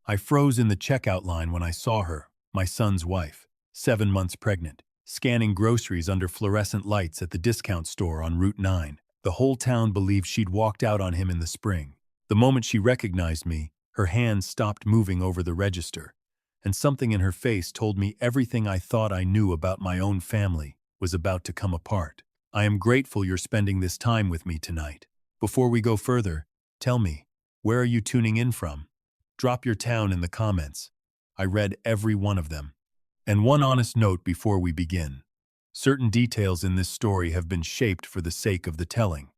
I froze in the checkout line when I saw her, my son's wife, 7 months pregnant, scanning groceries under fluorescent lights at the discount store on Route 9. The whole town believed she'd walked out on him in the spring. The moment she recognized me, her hands stopped moving over the register, and something in her face told me everything I thought I knew about my own family was about to come apart. I am grateful you're spending this time with me tonight. Before we go further, tell me, where are you tuning in from? Drop your town in the comments. I read every one of them. And one honest note before we begin. Certain details in this story have been shaped for the sake of the telling,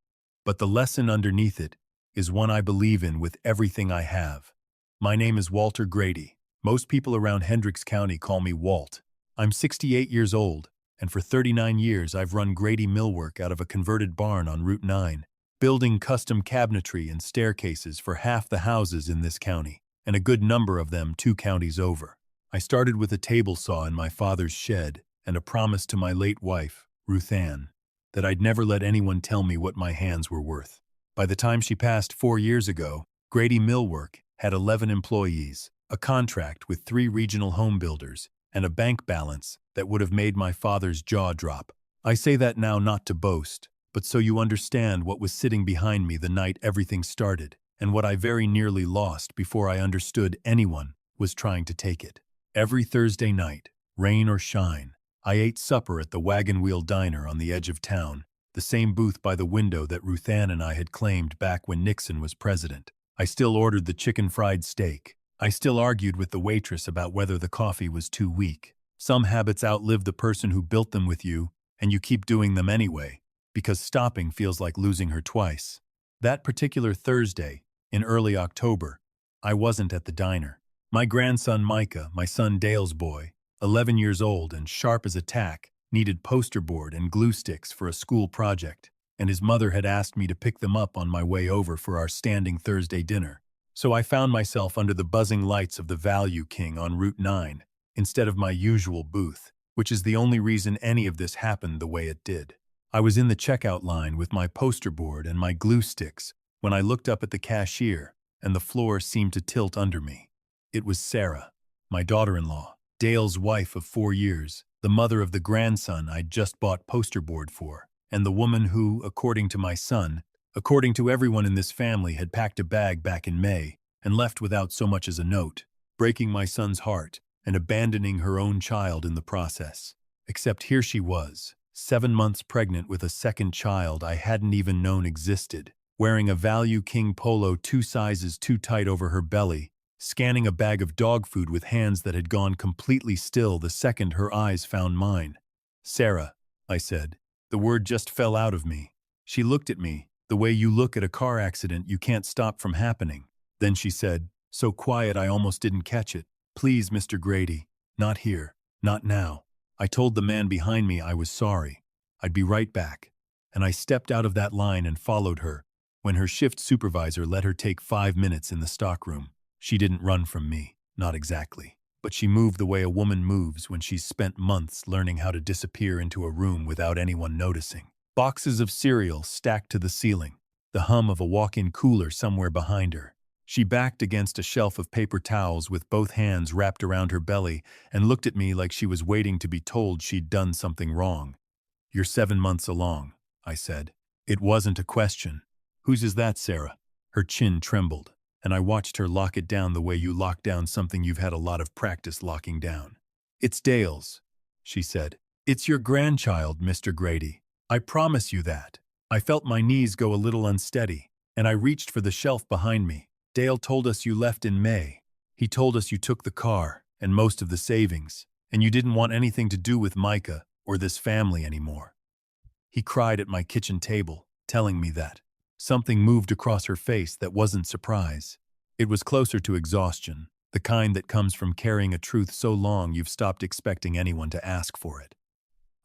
but the lesson underneath it is one I believe in with everything I have. My name is Walter Grady. Most people around Hendricks County call me Walt. I'm 68 years old, and for 39 years I've run Grady Millwork out of a converted barn on Route 9, building custom cabinetry and staircases for half the houses in this county, and a good number of them 2 counties over. I started with a table saw in my father's shed and a promise to my late wife, Ruth Ann, that I'd never let anyone tell me what my hands were worth. By the time she passed 4 years ago, Grady Millwork had 11 employees, a contract with 3 regional home builders, and a bank balance that would have made my father's jaw drop. I say that now not to boast, but so you understand what was sitting behind me the night everything started, and what I very nearly lost before I understood anyone was trying to take it. Every Thursday night, rain or shine, I ate supper at the Wagon Wheel Diner on the edge of town, the same booth by the window that Ruth Ann and I had claimed back when Nixon was president. I still ordered the chicken fried steak. I still argued with the waitress about whether the coffee was too weak. Some habits outlive the person who built them with you, and you keep doing them anyway, because stopping feels like losing her twice. That particular Thursday, in early October, I wasn't at the diner. My grandson Micah, my son Dale's boy, 11 years old and sharp as a tack, needed poster board and glue sticks for a school project, and his mother had asked me to pick them up on my way over for our standing Thursday dinner. So I found myself under the buzzing lights of the Value King on Route 9, instead of my usual booth, which is the only reason any of this happened the way it did. I was in the checkout line with my poster board and my glue sticks when I looked up at the cashier, and the floor seemed to tilt under me. It was Sarah, my daughter-in-law, Dale's wife of 4 years, the mother of the grandson I'd just bought poster board for, and the woman who, according to my son, according to everyone in this family, had packed a bag back in May and left without so much as a note, breaking my son's heart and abandoning her own child in the process. Except here she was, 7 months pregnant with a second child I hadn't even known existed, wearing a Value King polo 2 sizes too tight over her belly, scanning a bag of dog food with hands that had gone completely still the second her eyes found mine. "Sarah," I said. The word just fell out of me. She looked at me, the way you look at a car accident you can't stop from happening. Then she said, so quiet I almost didn't catch it, "Please, Mr. Grady, not here, not now." I told the man behind me I was sorry. I'd be right back. And I stepped out of that line and followed her, when her shift supervisor let her take 5 minutes in the stockroom. She didn't run from me, not exactly. But she moved the way a woman moves when she's spent months learning how to disappear into a room without anyone noticing. Boxes of cereal stacked to the ceiling, the hum of a walk-in cooler somewhere behind her. She backed against a shelf of paper towels with both hands wrapped around her belly and looked at me like she was waiting to be told she'd done something wrong. "You're 7 months along," I said. It wasn't a question. "Whose is that, Sarah?" Her chin trembled, and I watched her lock it down the way you lock down something you've had a lot of practice locking down. "It's Dale's," she said. "It's your grandchild, Mr. Grady. I promise you that." I felt my knees go a little unsteady, and I reached for the shelf behind me. "Dale told us you left in May. He told us you took the car and most of the savings, and you didn't want anything to do with Micah or this family anymore. He cried at my kitchen table, telling me that." Something moved across her face that wasn't surprise. It was closer to exhaustion, the kind that comes from carrying a truth so long you've stopped expecting anyone to ask for it.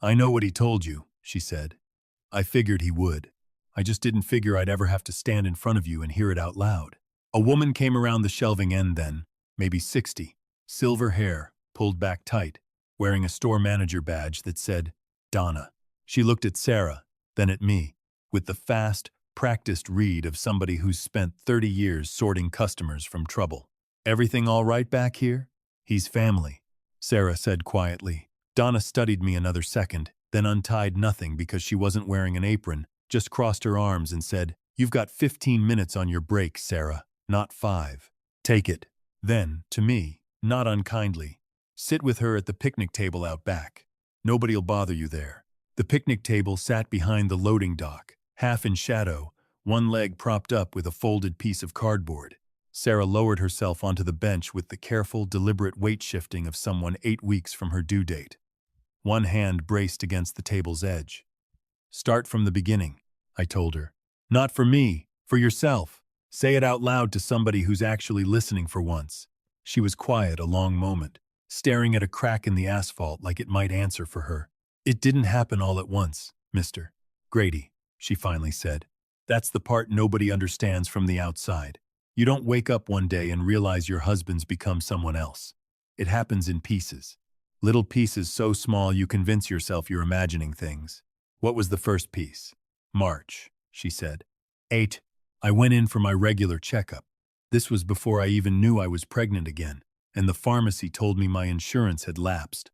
"I know what he told you," she said. "I figured he would. I just didn't figure I'd ever have to stand in front of you and hear it out loud." A woman came around the shelving end then, maybe 60, silver hair, pulled back tight, wearing a store manager badge that said, Donna. She looked at Sarah, then at me, with the fast, practiced read of somebody who's spent 30 years sorting customers from trouble. Everything all right back here? He's family, Sarah said quietly. Donna studied me another second, then untied nothing because she wasn't wearing an apron, just crossed her arms and said, "You've got 15 minutes on your break, Sarah, not 5. Take it." Then, to me, not unkindly, "Sit with her at the picnic table out back. Nobody'll bother you there." The picnic table sat behind the loading dock, half in shadow, one leg propped up with a folded piece of cardboard. Sarah lowered herself onto the bench with the careful, deliberate weight shifting of someone 8 weeks from her due date. One hand braced against the table's edge. "Start from the beginning," I told her. "Not for me, for yourself. Say it out loud to somebody who's actually listening for once." She was quiet a long moment, staring at a crack in the asphalt like it might answer for her. "It didn't happen all at once, Mr. Grady," she finally said. "That's the part nobody understands from the outside. You don't wake up one day and realize your husband's become someone else. It happens in pieces. Little pieces so small you convince yourself you're imagining things." "What was the first piece?" "March," she said. 8. I went in for my regular checkup. This was before I even knew I was pregnant again, and the pharmacy told me my insurance had lapsed.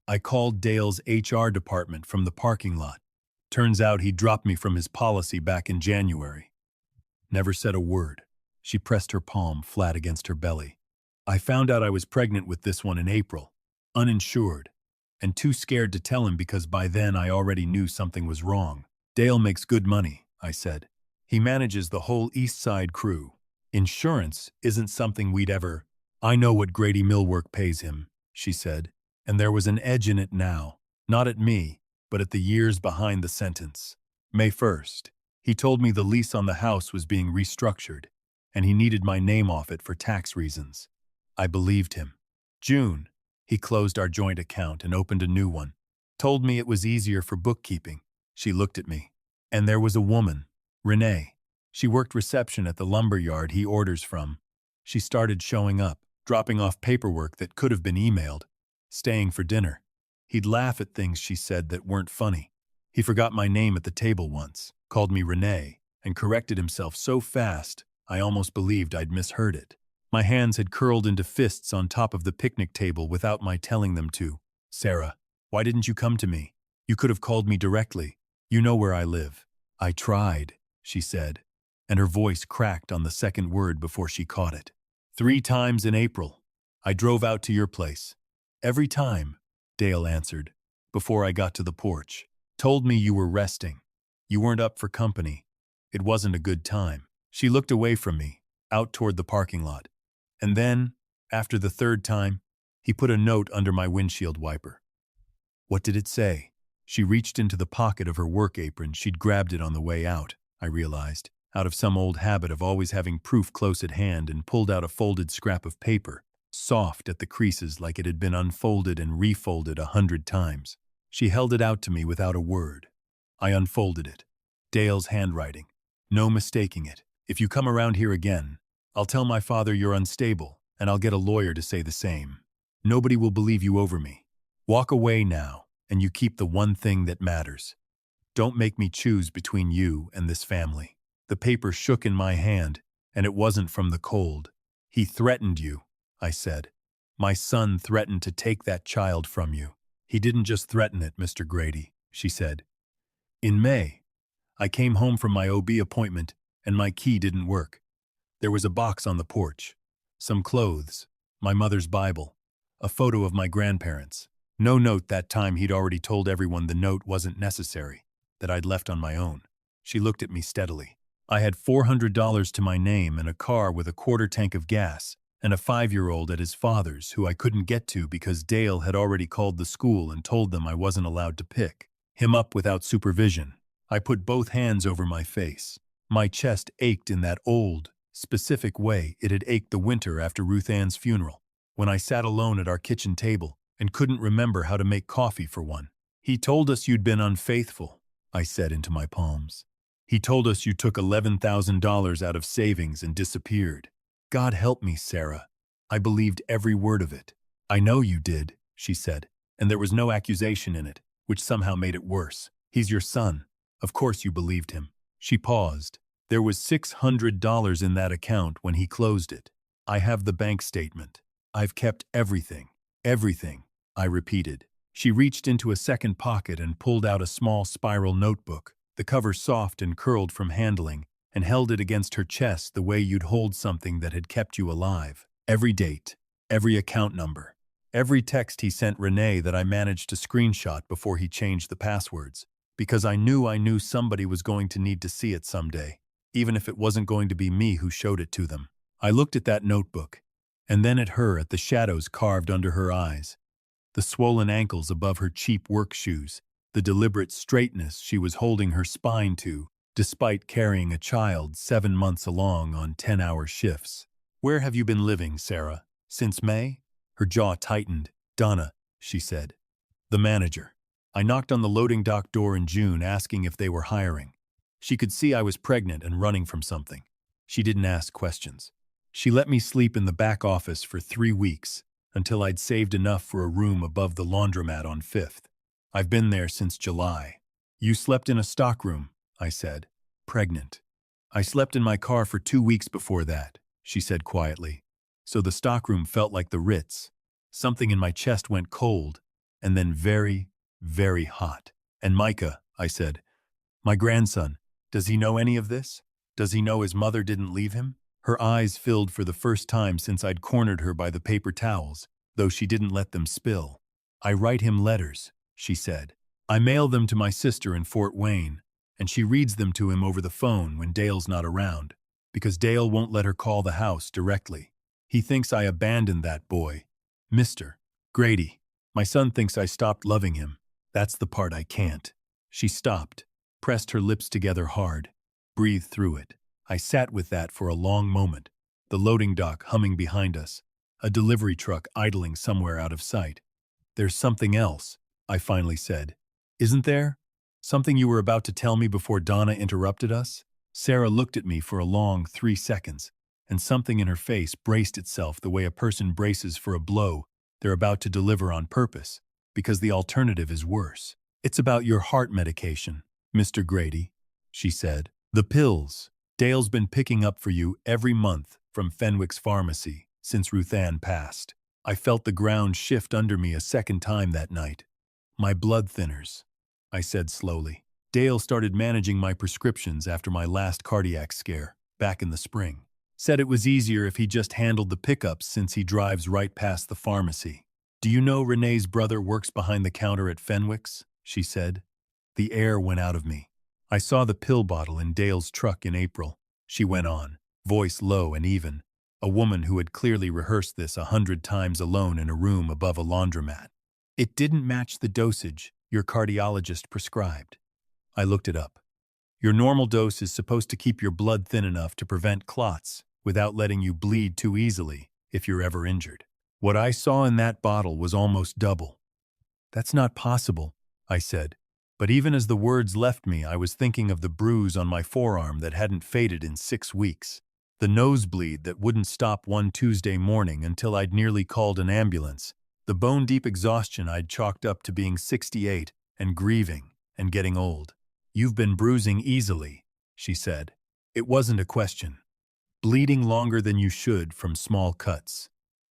I called Dale's HR department from the parking lot. Turns out he dropped me from his policy back in January. Never said a word. She pressed her palm flat against her belly. I found out I was pregnant with this one in April, uninsured, and too scared to tell him because by then I already knew something was wrong. "Dale makes good money," I said. "He manages the whole East Side crew. Insurance isn't something we'd ever—" "I know what Grady Millwork pays him," she said, and there was an edge in it now, not at me, but at the years behind the sentence. "May 1st. He told me the lease on the house was being restructured, and he needed my name off it for tax reasons. I believed him. June. He closed our joint account and opened a new one. Told me it was easier for bookkeeping." She looked at me. "And there was a woman, Renee. She worked reception at the lumber yard he orders from. She started showing up, dropping off paperwork that could have been emailed, staying for dinner. He'd laugh at things she said that weren't funny. He forgot my name at the table once, called me Renee, and corrected himself so fast I almost believed I'd misheard it. My hands had curled into fists on top of the picnic table without my telling them to. "Sarah, why didn't you come to me? You could have called me directly. You know where I live." "I tried," she said, and her voice cracked on the second word before she caught it. "3 times in April. I drove out to your place. Every time," Dale answered, before I got to the porch. "Told me you were resting. You weren't up for company. It wasn't a good time." She looked away from me, out toward the parking lot. And then, after the 3rd time, he put a note under my windshield wiper. What did it say? She reached into the pocket of her work apron. She'd grabbed it on the way out, I realized, out of some old habit of always having proof close at hand, and pulled out a folded scrap of paper, soft at the creases like it had been unfolded and refolded 100 times. She held it out to me without a word. I unfolded it. Dale's handwriting. No mistaking it. "If you come around here again, I'll tell my father you're unstable, and I'll get a lawyer to say the same. Nobody will believe you over me. Walk away now, and you keep the one thing that matters. Don't make me choose between you and this family." The paper shook in my hand, and it wasn't from the cold. "He threatened you," I said. "My son threatened to take that child from you." "He didn't just threaten it, Mr. Grady," she said. "In May, I came home from my OB appointment, and my key didn't work. There was a box on the porch, some clothes, my mother's Bible, a photo of my grandparents. No note that time. He'd already told everyone the note wasn't necessary, that I'd left on my own." She looked at me steadily. "I had $400 to my name and a car with a quarter tank of gas, and a 5-year-old at his father's who I couldn't get to because Dale had already called the school and told them I wasn't allowed to pick him up without supervision." I put both hands over my face. My chest ached in that old, specific way it had ached the winter after Ruth Ann's funeral, when I sat alone at our kitchen table and couldn't remember how to make coffee for one. "He told us you'd been unfaithful," I said into my palms. "He told us you took $11,000 out of savings and disappeared." God help me, Sarah. I believed every word of it. "I know you did," she said, "and there was no accusation in it, which somehow made it worse. He's your son. Of course you believed him." She paused. "There was $600 in that account when he closed it. I have the bank statement. I've kept everything. Everything, I repeated. She reached into a second pocket and pulled out a small spiral notebook, the cover soft and curled from handling, and held it against her chest the way you'd hold something that had kept you alive. Every date, every account number, every text he sent Renee that I managed to screenshot before he changed the passwords, because I knew somebody was going to need to see it someday, even if it wasn't going to be me who showed it to them. I looked at that notebook, and then at her, at the shadows carved under her eyes, the swollen ankles above her cheap work shoes, the deliberate straightness she was holding her spine to, despite carrying a child 7 months along on 10-hour shifts. Where have you been living, Sarah? Since May? Her jaw tightened. Donna, she said. The manager. I knocked on the loading dock door in June asking if they were hiring. She could see I was pregnant and running from something. She didn't ask questions. She let me sleep in the back office for 3 weeks, until I'd saved enough for a room above the laundromat on 5th. I've been there since July. You slept in a stockroom, I said. Pregnant. I slept in my car for 2 weeks before that, she said quietly. So the stockroom felt like the Ritz. Something in my chest went cold, and then very, very hot. And Micah, I said, my grandson, does he know any of this? Does he know his mother didn't leave him? Her eyes filled for the first time since I'd cornered her by the paper towels, though she didn't let them spill. I write him letters, she said. I mail them to my sister in Fort Wayne, and she reads them to him over the phone when Dale's not around, because Dale won't let her call the house directly. He thinks I abandoned that boy. Mr. Grady. My son thinks I stopped loving him. That's the part I can't. She stopped, pressed her lips together hard, breathed through it. I sat with that for a long moment, the loading dock humming behind us, a delivery truck idling somewhere out of sight. There's something else, I finally said. Isn't there? Something you were about to tell me before Donna interrupted us? Sarah looked at me for a long 3 seconds, and something in her face braced itself the way a person braces for a blow they're about to deliver on purpose, because the alternative is worse. It's about your heart medication, Mr. Grady, she said. The pills Dale's been picking up for you every month from Fenwick's pharmacy since Ruth Ann passed. I felt the ground shift under me a second time that night. My blood thinners, I said slowly. Dale started managing my prescriptions after my last cardiac scare, back in the spring. Said it was easier if he just handled the pickups since he drives right past the pharmacy. Do you know Renee's brother works behind the counter at Fenwick's? She said. The air went out of me. I saw the pill bottle in Dale's truck in April, she went on, voice low and even, a woman who had clearly rehearsed this 100 times alone in a room above a laundromat. It didn't match the dosage your cardiologist prescribed. I looked it up. Your normal dose is supposed to keep your blood thin enough to prevent clots without letting you bleed too easily if you're ever injured. What I saw in that bottle was almost double. That's not possible, I said. But even as the words left me, I was thinking of the bruise on my forearm that hadn't faded in 6 weeks, the nosebleed that wouldn't stop one Tuesday morning until I'd nearly called an ambulance, the bone-deep exhaustion I'd chalked up to being 68 and grieving and getting old. You've been bruising easily, she said. It wasn't a question. Bleeding longer than you should from small cuts.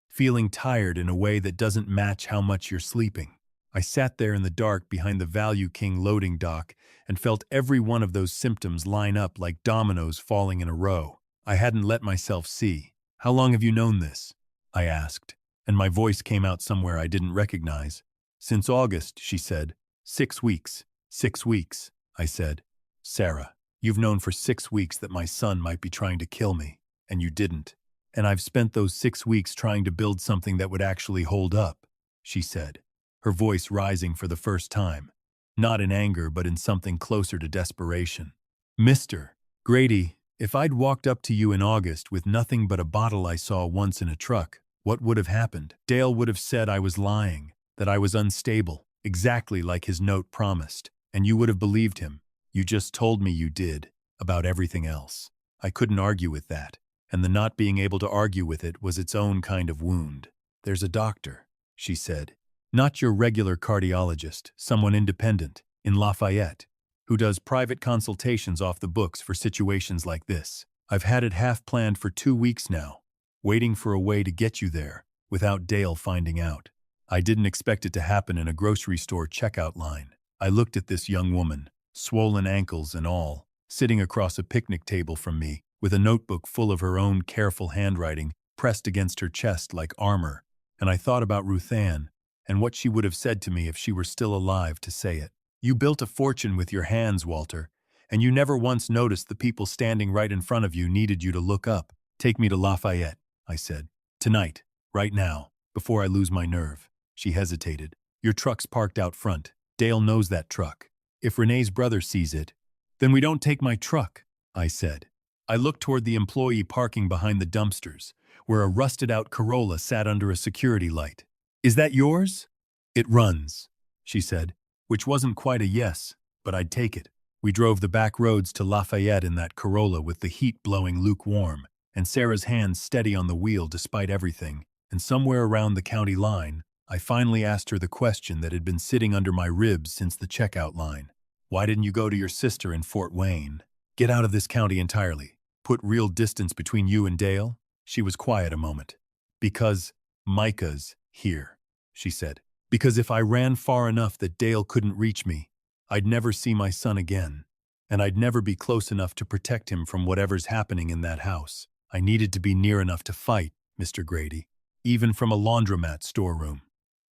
Feeling tired in a way that doesn't match how much you're sleeping. I sat there in the dark behind the Value King loading dock and felt every one of those symptoms line up like dominoes falling in a row. I hadn't let myself see. How long have you known this? I asked, and my voice came out somewhere I didn't recognize. Since August, she said. 6 weeks. 6 weeks, I said. Sarah, you've known for 6 weeks that my son might be trying to kill me, and you didn't. And I've spent those 6 weeks trying to build something that would actually hold up, she said, her voice rising for the first time, not in anger but in something closer to desperation. Mr. Grady, if I'd walked up to you in August with nothing but a bottle I saw once in a truck, what would have happened? Dale would have said I was lying, that I was unstable, exactly like his note promised, and you would have believed him. You just told me you did, about everything else. I couldn't argue with that, and the not being able to argue with it was its own kind of wound. There's a doctor, she said. Not your regular cardiologist, someone independent, in Lafayette, who does private consultations off the books for situations like this. I've had it half planned for 2 weeks now. waiting for a way to get you there, without Dale finding out. I didn't expect it to happen in a grocery store checkout line. I looked at this young woman, swollen ankles and all, sitting across a picnic table from me, with a notebook full of her own careful handwriting pressed against her chest like armor, and I thought about Ruth Ann, and what she would have said to me if she were still alive to say it. You built a fortune with your hands, Walter, and you never once noticed the people standing right in front of you needed you to look up. Take me to Lafayette, I said. Tonight, right now, before I lose my nerve. She hesitated. Your truck's parked out front. Dale knows that truck. If Renee's brother sees it, then we don't take my truck, I said. I looked toward the employee parking behind the dumpsters, where a rusted-out Corolla sat under a security light. Is that yours? It runs, she said, which wasn't quite a yes, but I'd take it. We drove the back roads to Lafayette in that Corolla with the heat blowing lukewarm, and Sarah's hands steady on the wheel despite everything, and somewhere around the county line, I finally asked her the question that had been sitting under my ribs since the checkout line. Why didn't you go to your sister in Fort Wayne? Get out of this county entirely. Put real distance between you and Dale? She was quiet a moment. Because Micah's here, she said. Because if I ran far enough that Dale couldn't reach me, I'd never see my son again, and I'd never be close enough to protect him from whatever's happening in that house. I needed to be near enough to fight, Mr. Grady, even from a laundromat storeroom,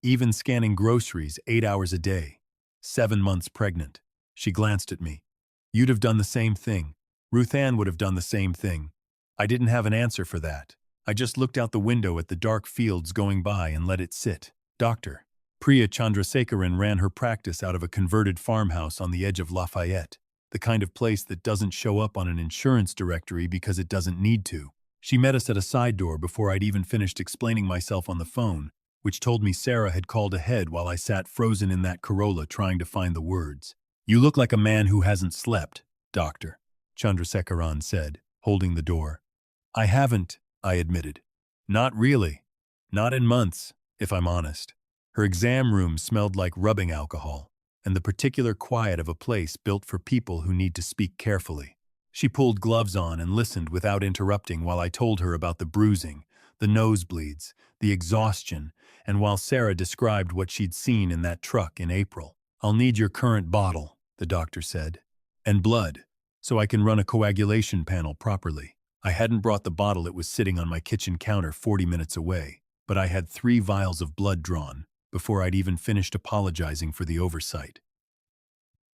even scanning groceries 8 hours a day, 7 months pregnant. She glanced at me. You'd have done the same thing. Ruth Ann would have done the same thing. I didn't have an answer for that. I just looked out the window at the dark fields going by and let it sit. Dr. Priya Chandrasekaran ran her practice out of a converted farmhouse on the edge of Lafayette, the kind of place that doesn't show up on an insurance directory because it doesn't need to. She met us at a side door before I'd even finished explaining myself on the phone, which told me Sarah had called ahead while I sat frozen in that Corolla trying to find the words. You look like a man who hasn't slept, Doctor, Chandrasekaran said, holding the door. I haven't, I admitted. Not really. Not in months, if I'm honest. Her exam room smelled like rubbing alcohol, and the particular quiet of a place built for people who need to speak carefully. She pulled gloves on and listened without interrupting while I told her about the bruising, the nosebleeds, the exhaustion, and while Sarah described what she'd seen in that truck in April. I'll need your current bottle, the doctor said, and blood, so I can run a coagulation panel properly. I hadn't brought the bottle. It was sitting on my kitchen counter 40 minutes away, but I had 3 vials of blood drawn before I'd even finished apologizing for the oversight.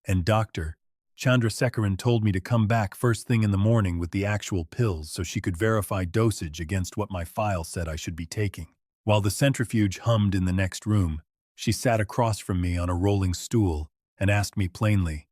And Dr. Chandrasekaran told me to come back first thing in the morning with the actual pills so she could verify dosage against what my file said I should be taking. While the centrifuge hummed in the next room, she sat across from me on a rolling stool and asked me plainly,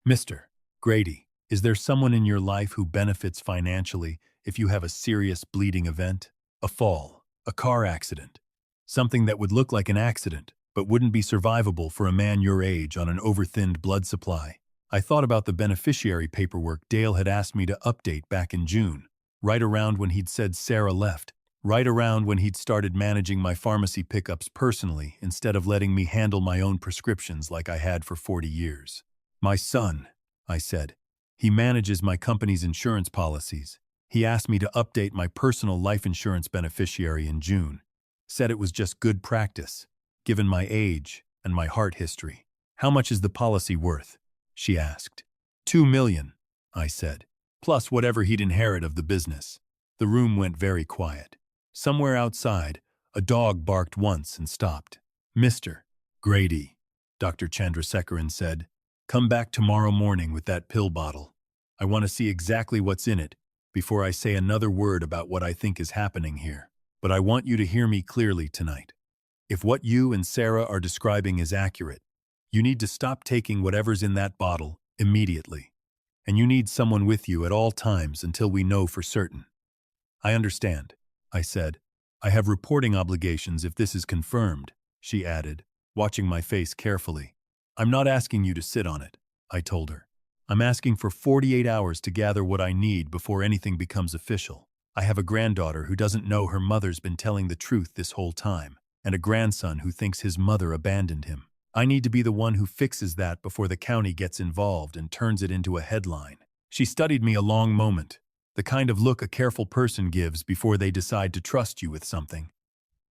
Mr. Grady, is there someone in your life who benefits financially if you have a serious bleeding event? A fall, a car accident, something that would look like an accident but wouldn't be survivable for a man your age on an overthinned blood supply. I thought about the beneficiary paperwork Dale had asked me to update back in June, right around when he'd said Sarah left, right around when he'd started managing my pharmacy pickups personally instead of letting me handle my own prescriptions like I had for 40 years. My son, I said. He manages my company's insurance policies. He asked me to update my personal life insurance beneficiary in June. Said it was just good practice, given my age and my heart history. How much is the policy worth? She asked. $2 million, I said, plus whatever he'd inherit of the business. The room went very quiet. Somewhere outside, a dog barked once and stopped. Mr. Grady, Dr. Chandrasekaran said, come back tomorrow morning with that pill bottle. I want to see exactly what's in it before I say another word about what I think is happening here. But I want you to hear me clearly tonight. If what you and Sarah are describing is accurate, you need to stop taking whatever's in that bottle immediately. And you need someone with you at all times until we know for certain. I understand, I said. I have reporting obligations if this is confirmed, she added, watching my face carefully. I'm not asking you to sit on it, I told her. I'm asking for 48 hours to gather what I need before anything becomes official. I have a granddaughter who doesn't know her mother's been telling the truth this whole time, and a grandson who thinks his mother abandoned him. I need to be the one who fixes that before the county gets involved and turns it into a headline. She studied me a long moment, The kind of look a careful person gives before they decide to trust you with something.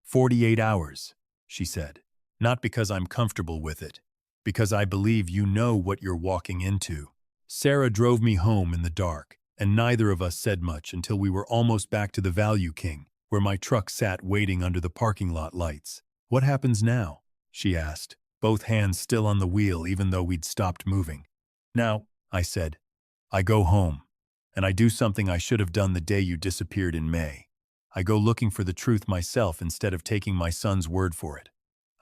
48 hours, she said. Not because I'm comfortable with it, because I believe you know what you're walking into. Sarah drove me home in the dark, and neither of us said much until we were almost back to the Value King, where my truck sat waiting under the parking lot lights. What happens now? She asked, both hands still on the wheel even though we'd stopped moving. Now, I said, I go home, and I do something I should have done the day you disappeared in May. I go looking for the truth myself instead of taking my son's word for it.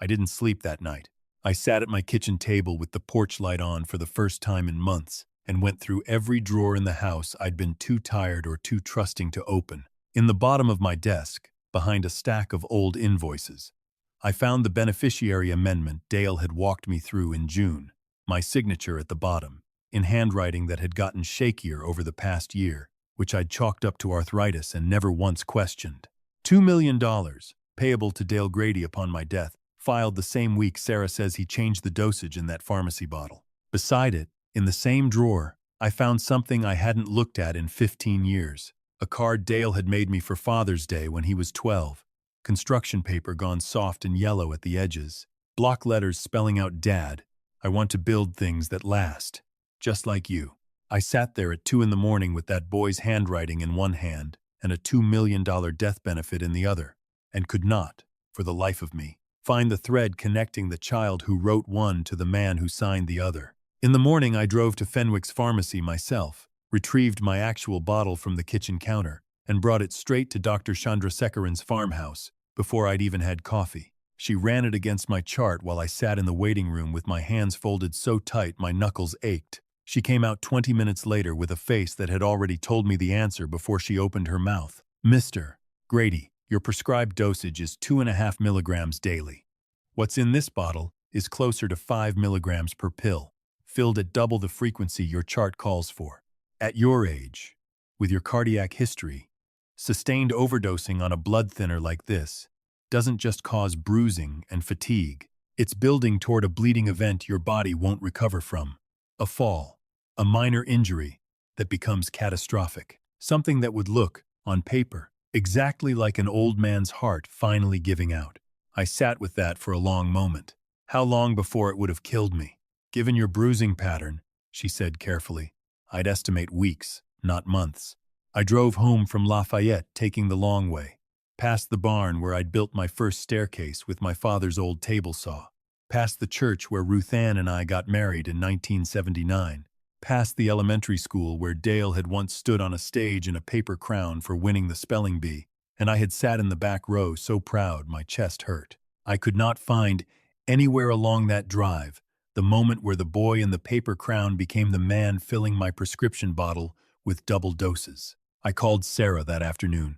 I didn't sleep that night. I sat at my kitchen table with the porch light on for the first time in months and went through every drawer in the house I'd been too tired or too trusting to open. In the bottom of my desk, behind a stack of old invoices, I found the beneficiary amendment Dale had walked me through in June, my signature at the bottom, in handwriting that had gotten shakier over the past year, which I'd chalked up to arthritis and never once questioned. $2 million, payable to Dale Grady upon my death, filed the same week Sarah says he changed the dosage in that pharmacy bottle. Beside it, in the same drawer, I found something I hadn't looked at in 15 years. A card Dale had made me for Father's Day when he was 12. Construction paper gone soft and yellow at the edges. Block letters spelling out Dad, I want to build things that last. Just like you. I sat there at 2 in the morning with that boy's handwriting in one hand and a $2 million death benefit in the other, and could not, for the life of me, find the thread connecting the child who wrote one to the man who signed the other. In the morning I drove to Fenwick's pharmacy myself, retrieved my actual bottle from the kitchen counter, and brought it straight to Dr. Chandrasekharan's farmhouse before I'd even had coffee. She ran it against my chart while I sat in the waiting room with my hands folded so tight my knuckles ached. She came out 20 minutes later with a face that had already told me the answer before she opened her mouth. Mr. Grady, your prescribed dosage is 2.5 milligrams daily. What's in this bottle is closer to 5 milligrams per pill, filled at double the frequency your chart calls for. At your age, with your cardiac history, sustained overdosing on a blood thinner like this doesn't just cause bruising and fatigue. It's building toward a bleeding event your body won't recover from. A fall, a minor injury that becomes catastrophic. Something that would look, on paper, exactly like an old man's heart finally giving out. I sat with that for a long moment. How long before it would have killed me? Given your bruising pattern, she said carefully, I'd estimate weeks, not months. I drove home from Lafayette, taking the long way, past the barn where I'd built my first staircase with my father's old table saw, past the church where Ruth Ann and I got married in 1979, past the elementary school where Dale had once stood on a stage in a paper crown for winning the spelling bee, and I had sat in the back row so proud my chest hurt. I could not find, anywhere along that drive, the moment where the boy in the paper crown became the man filling my prescription bottle with double doses. I called Sarah that afternoon.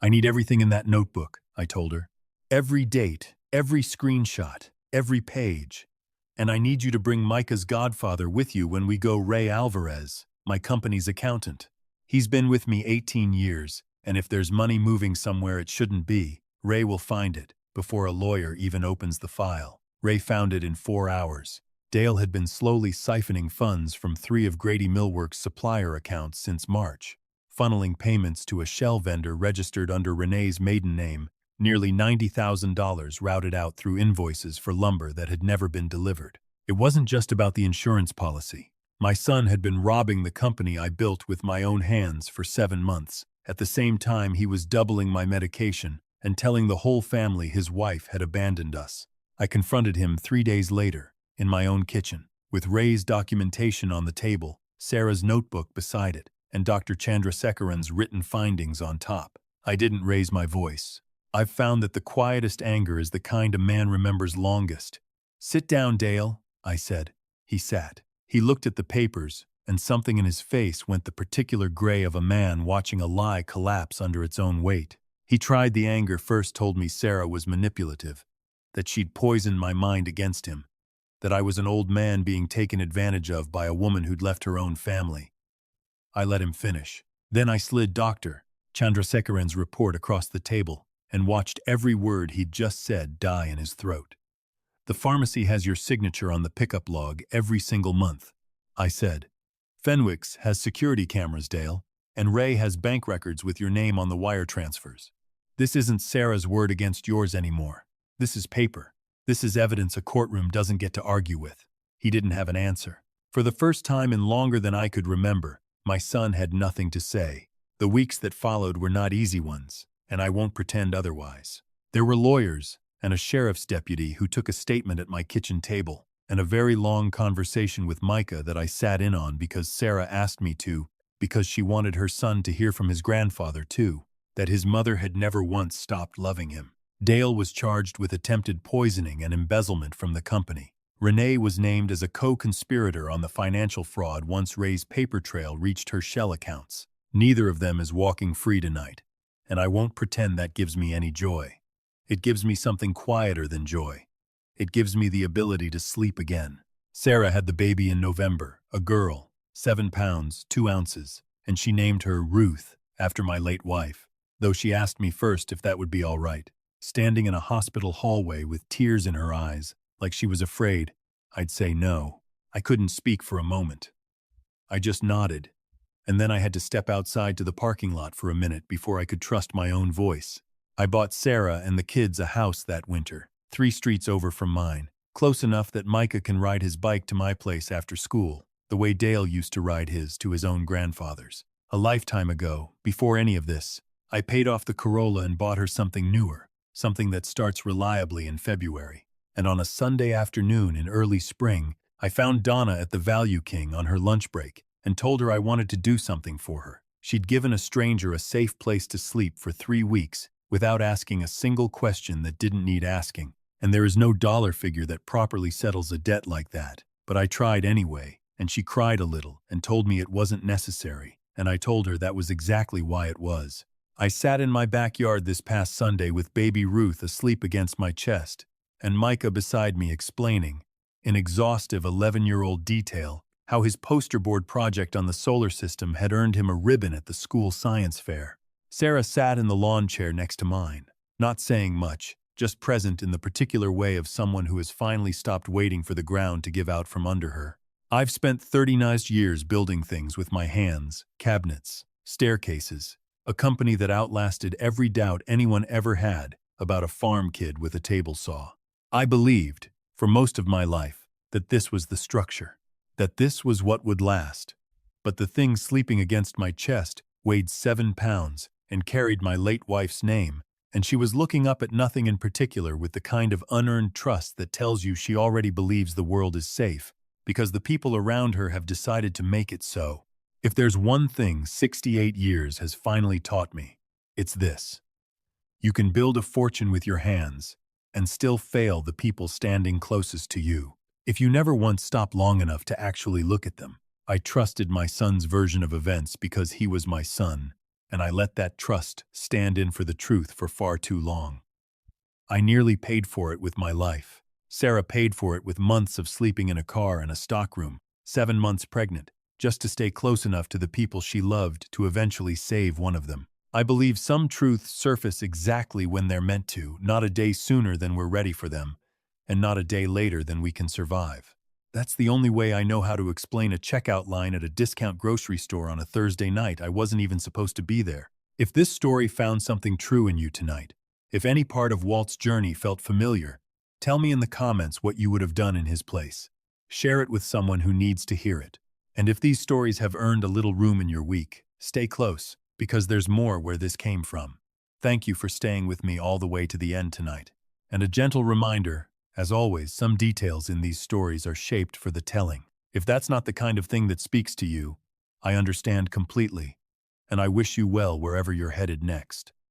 I need everything in that notebook, I told her. Every date, every screenshot, every page. And I need you to bring Micah's godfather with you when we go. Ray Alvarez, my company's accountant. He's been with me 18 years, and if there's money moving somewhere it shouldn't be, Ray will find it before a lawyer even opens the file. Ray found it in 4 hours. Dale had been slowly siphoning funds from 3 of Grady Millworks' supplier accounts since March, funneling payments to a shell vendor registered under Renee's maiden name, nearly $90,000 routed out through invoices for lumber that had never been delivered. It wasn't just about the insurance policy. My son had been robbing the company I built with my own hands for 7 months. At the same time, he was doubling my medication and telling the whole family his wife had abandoned us. I confronted him 3 days later, in my own kitchen, with Ray's documentation on the table, Sarah's notebook beside it, and Dr. Chandrasekharan's written findings on top. I didn't raise my voice. I've found that the quietest anger is the kind a man remembers longest. Sit down, Dale, I said. He sat. He looked at the papers, and something in his face went the particular gray of a man watching a lie collapse under its own weight. He tried the anger first, told me Sarah was manipulative, that she'd poisoned my mind against him, that I was an old man being taken advantage of by a woman who'd left her own family. I let him finish. Then I slid Dr. Chandrasekharan's report across the table and watched every word he'd just said die in his throat. The pharmacy has your signature on the pickup log every single month, I said. Fenwick's has security cameras, Dale. And Ray has bank records with your name on the wire transfers. This isn't Sarah's word against yours anymore. This is paper. This is evidence a courtroom doesn't get to argue with. He didn't have an answer. For the first time in longer than I could remember, my son had nothing to say. The weeks that followed were not easy ones, and I won't pretend otherwise. There were lawyers and a sheriff's deputy who took a statement at my kitchen table, and a very long conversation with Micah that I sat in on because Sarah asked me to, because she wanted her son to hear from his grandfather too, that his mother had never once stopped loving him. Dale was charged with attempted poisoning and embezzlement from the company. Renee was named as a co-conspirator on the financial fraud once Ray's paper trail reached her shell accounts. Neither of them is walking free tonight, and I won't pretend that gives me any joy. It gives me something quieter than joy. It gives me the ability to sleep again. Sarah had the baby in November, a girl, 7 pounds, 2 ounces, and she named her Ruth after my late wife, though she asked me first if that would be all right. Standing in a hospital hallway with tears in her eyes, like she was afraid, I'd say no. I couldn't speak for a moment. I just nodded, and then I had to step outside to the parking lot for a minute before I could trust my own voice. I bought Sarah and the kids a house that winter, 3 streets over from mine, close enough that Micah can ride his bike to my place after school, the way Dale used to ride his to his own grandfather's. A lifetime ago, before any of this, I paid off the Corolla and bought her something newer, something that starts reliably in February. And on a Sunday afternoon in early spring, I found Donna at the Value King on her lunch break and told her I wanted to do something for her. She'd given a stranger a safe place to sleep for 3 weeks without asking a single question that didn't need asking. And there is no dollar figure that properly settles a debt like that. But I tried anyway, and she cried a little and told me it wasn't necessary, and I told her that was exactly why it was. I sat in my backyard this past Sunday with baby Ruth asleep against my chest, and Micah beside me explaining, in exhaustive 11-year-old detail, how his poster board project on the solar system had earned him a ribbon at the school science fair. Sarah sat in the lawn chair next to mine, not saying much, just present in the particular way of someone who has finally stopped waiting for the ground to give out from under her. I've spent 39 years building things with my hands, cabinets, staircases, a company that outlasted every doubt anyone ever had about a farm kid with a table saw. I believed, for most of my life, that this was the structure, that this was what would last. But the thing sleeping against my chest weighed 7 pounds and carried my late wife's name, and she was looking up at nothing in particular with the kind of unearned trust that tells you she already believes the world is safe, because the people around her have decided to make it so. If there's one thing 68 years has finally taught me, it's this. You can build a fortune with your hands and still fail the people standing closest to you. If you never once stop long enough to actually look at them. I trusted my son's version of events because he was my son, and I let that trust stand in for the truth for far too long. I nearly paid for it with my life. Sarah paid for it with months of sleeping in a car in a stockroom, 7 months pregnant, just to stay close enough to the people she loved to eventually save one of them. I believe some truths surface exactly when they're meant to, not a day sooner than we're ready for them, and not a day later than we can survive. That's the only way I know how to explain a checkout line at a discount grocery store on a Thursday night I wasn't even supposed to be there. If this story found something true in you tonight, if any part of Walt's journey felt familiar, tell me in the comments what you would have done in his place. Share it with someone who needs to hear it. And if these stories have earned a little room in your week, stay close, because there's more where this came from. Thank you for staying with me all the way to the end tonight. And a gentle reminder, as always, some details in these stories are shaped for the telling. If that's not the kind of thing that speaks to you, I understand completely, and I wish you well wherever you're headed next.